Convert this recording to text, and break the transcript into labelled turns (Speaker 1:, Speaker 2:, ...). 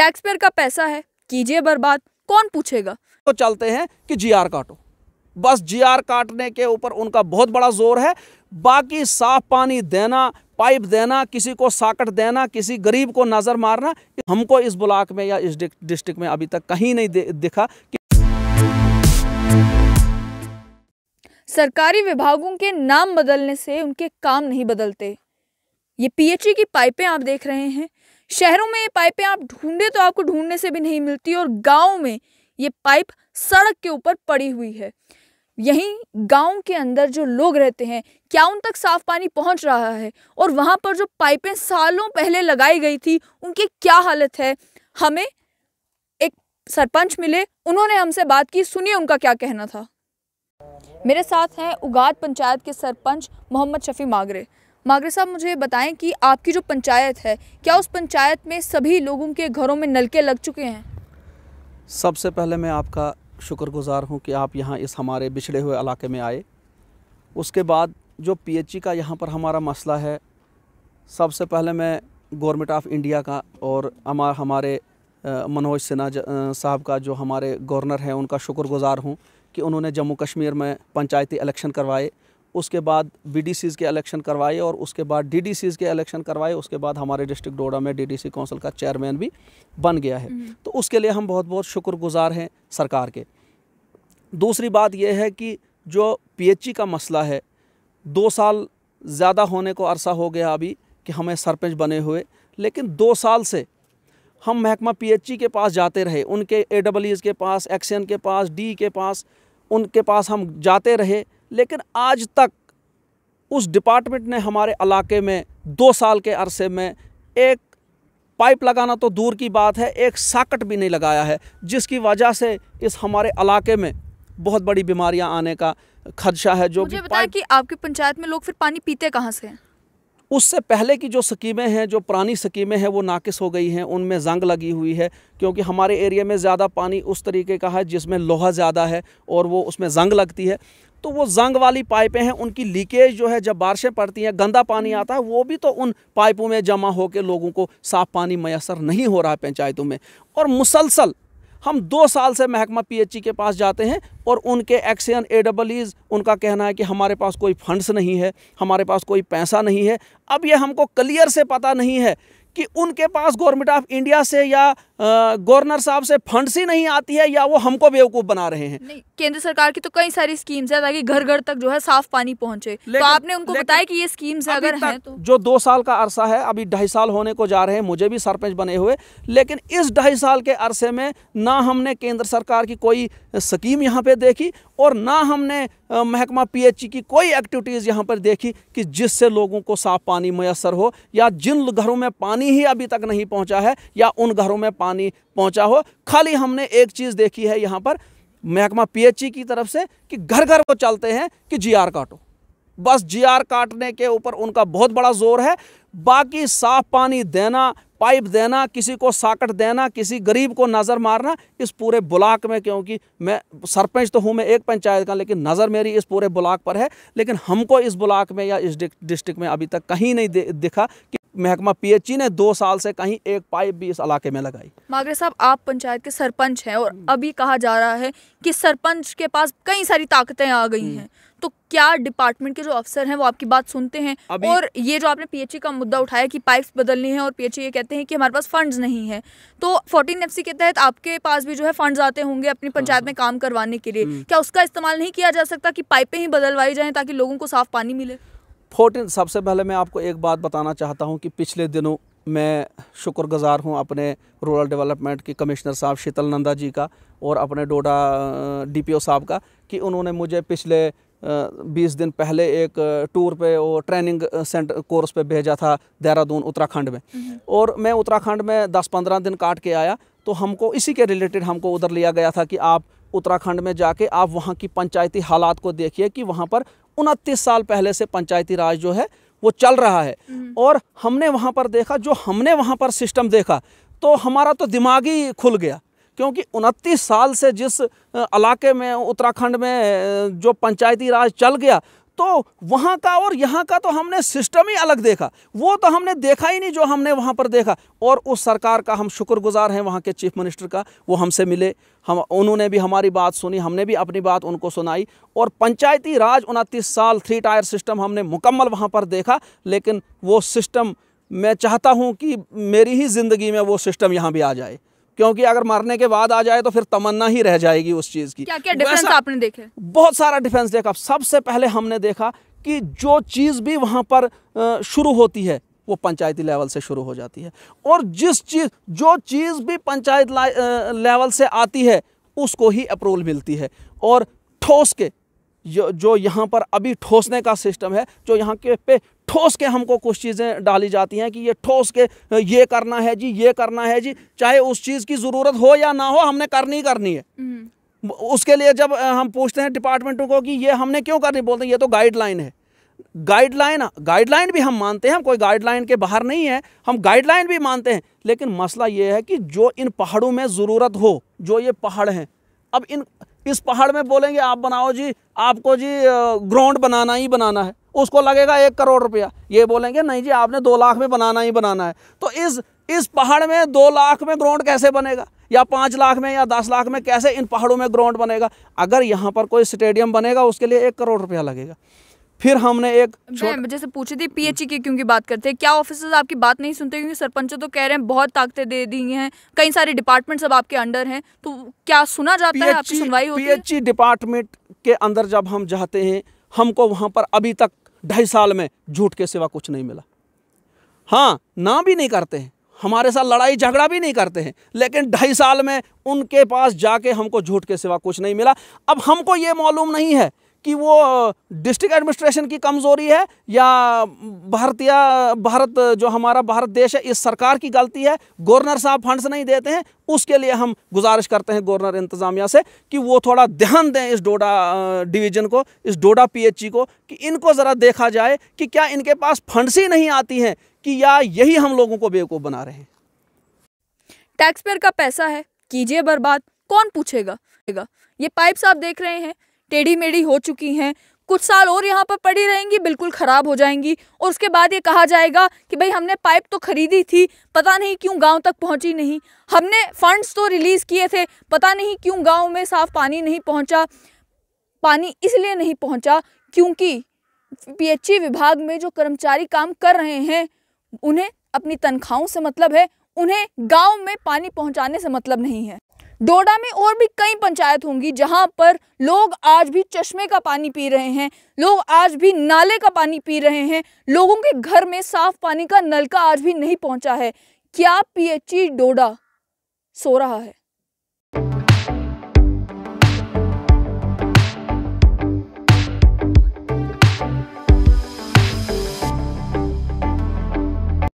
Speaker 1: Tax payer का पैसा है, कीजिए बर्बाद, कौन पूछेगा।
Speaker 2: तो चलते हैं कि जीआर काटो, बस जीआर काटने के ऊपर उनका बहुत बड़ा जोर है। बाकी साफ पानी देना, पाइप देना, किसी को साकट देना, किसी गरीब को नजर मारना, हमको इस ब्लॉक में या इस डिस्ट्रिक्ट में अभी तक कहीं नहीं दिखा कि
Speaker 1: सरकारी विभागों के नाम बदलने से उनके काम नहीं बदलते। ये पीएचई की पाइपें आप देख रहे हैं, शहरों में ये पाइपें आप ढूंढे तो आपको ढूंढने से भी नहीं मिलती, और गाँव में ये पाइप सड़क के ऊपर पड़ी हुई है। यहीं गांव के अंदर जो लोग रहते हैं, क्या उन तक साफ पानी पहुंच रहा है? और वहां पर जो पाइपें सालों पहले लगाई गई थी, उनकी क्या हालत है? हमें एक सरपंच मिले, उन्होंने हमसे बात की, सुनिए उनका क्या कहना था। मेरे साथ हैं उगाद पंचायत के सरपंच मोहम्मद शफी मागरे। मागरे साहब, मुझे बताएं कि आपकी जो पंचायत है, क्या उस पंचायत में सभी लोगों के घरों में नलके लग चुके हैं?
Speaker 2: सबसे पहले मैं आपका शुक्रगुजार हूं कि आप यहाँ इस हमारे बिछड़े हुए इलाके में आए। उसके बाद जो पीएचई का यहाँ पर हमारा मसला है, सबसे पहले मैं गवर्नमेंट ऑफ इंडिया का और हमारे मनोज सिन्हा साहब का, जो हमारे गवर्नर हैं, उनका शुक्रगुजार हूँ कि उन्होंने जम्मू कश्मीर में पंचायती इलेक्शन करवाए, उसके बाद बीडीसीज़ के इलेक्शन करवाए और उसके बाद डीडीसीज़ के इलेक्शन करवाए। उसके बाद हमारे डिस्ट्रिक्ट डोडा में डीडीसी काउंसिल का चेयरमैन भी बन गया है, तो उसके लिए हम बहुत बहुत शुक्रगुजार हैं सरकार के। दूसरी बात यह है कि जो पीएचई का मसला है, 2 साल ज़्यादा होने को अरसा हो गया अभी कि हमें सरपंच बने हुए, लेकिन 2 साल से हम महकमा पीएचई के पास जाते रहे, उनके AWEs के पास, एक्शन के पास, डी के पास, उनके पास हम जाते रहे, लेकिन आज तक उस डिपार्टमेंट ने हमारे इलाके में 2 साल के अरसे में एक पाइप लगाना तो दूर की बात है, एक साकट भी नहीं लगाया है, जिसकी वजह से इस हमारे इलाके में बहुत बड़ी बीमारियां आने का खदशा है। जो
Speaker 1: मुझे बताया कि आपकी पंचायत में लोग फिर पानी पीते कहाँ से हैं?
Speaker 2: उससे पहले की जो स्कीमें हैं, जो पुरानी स्कीमें हैं, वो नाकिस हो गई हैं, उनमें जंग लगी हुई है, क्योंकि हमारे एरिया में ज़्यादा पानी उस तरीके का है जिसमें लोहा ज़्यादा है और वो उसमें जंग लगती है। तो वो जंग वाली पाइपें हैं, उनकी लीकेज जो है, जब बारिशें पड़ती हैं, गंदा पानी आता है, वो भी तो उन पाइपों में जमा होकर लोगों को साफ़ पानी मैसर नहीं हो रहा है पंचायतों में। और मुसलसल हम 2 साल से महकमा पीएचई के पास जाते हैं और उनके एक्शन AWEs, उनका कहना है कि हमारे पास कोई फंड्स नहीं है, हमारे पास कोई पैसा नहीं है। अब ये हमको क्लियर से पता नहीं है कि उनके पास गवर्नमेंट ऑफ इंडिया से या गवर्नर साहब से फंड्स ही नहीं आती है, या वो हमको बेवकूफ़ बना रहे हैं।
Speaker 1: नहीं, केंद्र सरकार की तो कई सारी स्कीम्स है ताकि घर घर तक जो है साफ पानी पहुंचे, तो आपने उनको बताया कि ये स्कीम्स अगर हैं तो।
Speaker 2: जो 2 साल का अरसा है, अभी 2.5 साल होने को जा रहे हैं, मुझे भी सरपंच बने हुए, लेकिन इस 2.5 साल के अरसे में ना हमने केंद्र सरकार की कोई स्कीम यहाँ पे देखी और ना हमने महकमा पीएचई की कोई एक्टिविटीज़ यहाँ पर देखी कि जिससे लोगों को साफ पानी मैसर हो, या जिन घरों में पानी ही अभी तक नहीं पहुँचा है या उन घरों में पानी पहुँचा हो। खाली हमने एक चीज़ देखी है यहाँ पर महकमा पीएचई की तरफ से कि घर घर को चलते हैं कि जीआर काटो, बस जीआर काटने के ऊपर उनका बहुत बड़ा जोर है। बाकी साफ पानी देना, पाइप देना, किसी को साकट देना, किसी गरीब को नज़र मारना, इस पूरे ब्लॉक में, क्योंकि मैं सरपंच तो हूँ मैं एक पंचायत का, लेकिन नज़र मेरी इस पूरे ब्लॉक पर है, लेकिन हमको इस ब्लॉक में या इस डिस्ट्रिक्ट में अभी तक कहीं नहीं दिखा कि महकमा पीएचई ने 2 साल से कहीं एक पाइप भी इस इलाके में लगाई।
Speaker 1: मागरे साहब, आप पंचायत के सरपंच हैं और अभी कहा जा रहा है कि सरपंच के पास कई सारी ताकतें आ गई हैं, तो क्या डिपार्टमेंट के जो अफसर हैं वो आपकी बात सुनते हैं? और ये जो आपने पीएचई का मुद्दा उठाया कि पाइप्स बदलनी है और पीएचई ये कहते हैं कि हमारे पास फंड्स नहीं है, तो 14FC के तहत आपके पास भी जो है फंड्स आते होंगे अपनी पंचायत में काम करवाने के लिए, क्या उसका इस्तेमाल नहीं किया जा सकता कि पाइपें ही बदलवाई जाएं ताकि लोगों को साफ पानी मिले?
Speaker 2: 14 सबसे पहले मैं आपको एक बात बताना चाहता हूं कि पिछले दिनों मैं शुक्रगुजार हूं अपने रूरल डेवलपमेंट के कमिश्नर साहब शीतल नंदा जी का और अपने डोडा DPO साहब का कि उन्होंने मुझे पिछले 20 दिन पहले एक टूर पे और ट्रेनिंग सेंटर कोर्स पे भेजा था देहरादून उत्तराखंड में, और मैं उत्तराखंड में 10-15 दिन काट के आया। तो हमको इसी के रिलेटेड हमको उधर लिया गया था कि आप उत्तराखंड में जाके आप वहाँ की पंचायती हालात को देखिए कि वहाँ पर 29 साल पहले से पंचायती राज जो है वो चल रहा है। और हमने वहाँ पर देखा, जो हमने वहाँ पर सिस्टम देखा, तो हमारा तो दिमाग ही खुल गया, क्योंकि 29 साल से जिस इलाके में उत्तराखंड में जो पंचायती राज चल गया, तो वहाँ का और यहाँ का तो हमने सिस्टम ही अलग देखा, वो तो हमने देखा ही नहीं जो हमने वहाँ पर देखा। और उस सरकार का हम शुक्रगुजार हैं, वहाँ के चीफ मिनिस्टर का, वो हमसे मिले, उन्होंने भी हमारी बात सुनी, हमने भी अपनी बात उनको सुनाई। और पंचायती राज 29 साल 3 टायर सिस्टम हमने मुकम्मल वहाँ पर देखा। लेकिन वो सिस्टम मैं चाहता हूँ कि मेरी ही ज़िंदगी में वो सिस्टम यहाँ भी आ जाए, क्योंकि अगर मरने के बाद आ जाए तो फिर तमन्ना ही रह जाएगी उस चीज़ की।
Speaker 1: क्या क्या डिफरेंस आपने देखे?
Speaker 2: बहुत सारा डिफरेंस देखा। सबसे पहले हमने देखा कि जो चीज़ भी वहाँ पर शुरू होती है वो पंचायती लेवल से शुरू हो जाती है, और जो चीज़ भी पंचायत लेवल से आती है उसको ही अप्रूवल मिलती है। और ठोस के जो यहाँ पर अभी ठोसने का सिस्टम है, जो यहाँ के पे ठोस के हमको कुछ चीज़ें डाली जाती हैं कि ये ठोस के ये करना है जी, ये करना है जी, चाहे उस चीज़ की ज़रूरत हो या ना हो, हमने करनी है। उसके लिए जब हम पूछते हैं डिपार्टमेंटों को कि ये हमने क्यों करनी, बोलते हैं ये तो गाइडलाइन है। गाइडलाइन भी हम मानते हैं, हम कोई गाइडलाइन के बाहर नहीं है, हम गाइडलाइन भी मानते हैं। लेकिन मसला ये है कि जो इन पहाड़ों में ज़रूरत हो, जो ये पहाड़ हैं, अब इस पहाड़ में बोलेंगे आप बनाओ जी, आपको जी ग्राउंड बनाना ही बनाना है, उसको लगेगा 1 करोड़ रुपया। ये बोलेंगे नहीं जी आपने 2 लाख में बनाना ही बनाना है। तो इस पहाड़ में 2 लाख में ग्राउंड कैसे बनेगा, या 5 लाख में या 10 लाख में कैसे इन पहाड़ों में ग्राउंड बनेगा? अगर यहाँ पर कोई स्टेडियम बनेगा उसके लिए 1 करोड़ रुपया लगेगा। फिर हमने
Speaker 1: जैसे पूछी थी पीएचई की क्योंकि बात करते हैं, क्या ऑफिसर्स आपकी बात नहीं सुनते? क्योंकि सरपंच तो कह रहे हैं बहुत ताकतें दे दी हैं, कई सारे डिपार्टमेंट सब आपके अंडर हैं, तो क्या सुना जाता है, आपकी सुनवाई होती है?
Speaker 2: पीएचई डिपार्टमेंट के अंदर जब हम जाते हैं, हमको वहाँ पर अभी तक 2.5 साल में झूठ के सिवा कुछ नहीं मिला। हाँ, ना भी नहीं करते हैं, हमारे साथ लड़ाई झगड़ा भी नहीं करते हैं, लेकिन 2.5 साल में उनके पास जाके हमको झूठ के सिवा कुछ नहीं मिला। अब हमको ये मालूम नहीं है कि वो डिस्ट्रिक्ट एडमिनिस्ट्रेशन की कमज़ोरी है या भारत जो हमारा भारत देश है इस सरकार की गलती है, गवर्नर साहब फंड्स नहीं देते हैं। उसके लिए हम गुजारिश करते हैं गवर्नर इंतज़ामिया से कि वो थोड़ा ध्यान दें इस डोडा डिवीज़न को, इस डोडा पीएचई को, कि इनको ज़रा देखा जाए कि क्या इनके पास फंड्स ही नहीं आती हैं कि या यही हम लोगों को बेवकूफ़ बना रहे हैं।
Speaker 1: टैक्स पेयर का पैसा है, कीजिए बर्बाद, कौन पूछेगा? ये पाइप्स आप देख रहे हैं टेढ़ी मेढ़ी हो चुकी हैं, कुछ साल और यहाँ पर पड़ी रहेंगी, बिल्कुल ख़राब हो जाएंगी, और उसके बाद ये कहा जाएगा कि भाई हमने पाइप तो खरीदी थी, पता नहीं क्यों गांव तक पहुँची नहीं, हमने फंड्स तो रिलीज़ किए थे, पता नहीं क्यों गांव में साफ पानी नहीं पहुँचा। पानी इसलिए नहीं पहुँचा क्योंकि पीएचई विभाग में जो कर्मचारी काम कर रहे हैं उन्हें अपनी तनख्वाहों से मतलब है, उन्हें गाँव में पानी पहुँचाने से मतलब नहीं है। डोडा में और भी कई पंचायत होंगी जहां पर लोग आज भी चश्मे का पानी पी रहे हैं, लोग आज भी नाले का पानी पी रहे हैं, लोगों के घर में साफ पानी का नल का आज भी नहीं पहुंचा है। क्या पीएचई डोडा सो रहा है?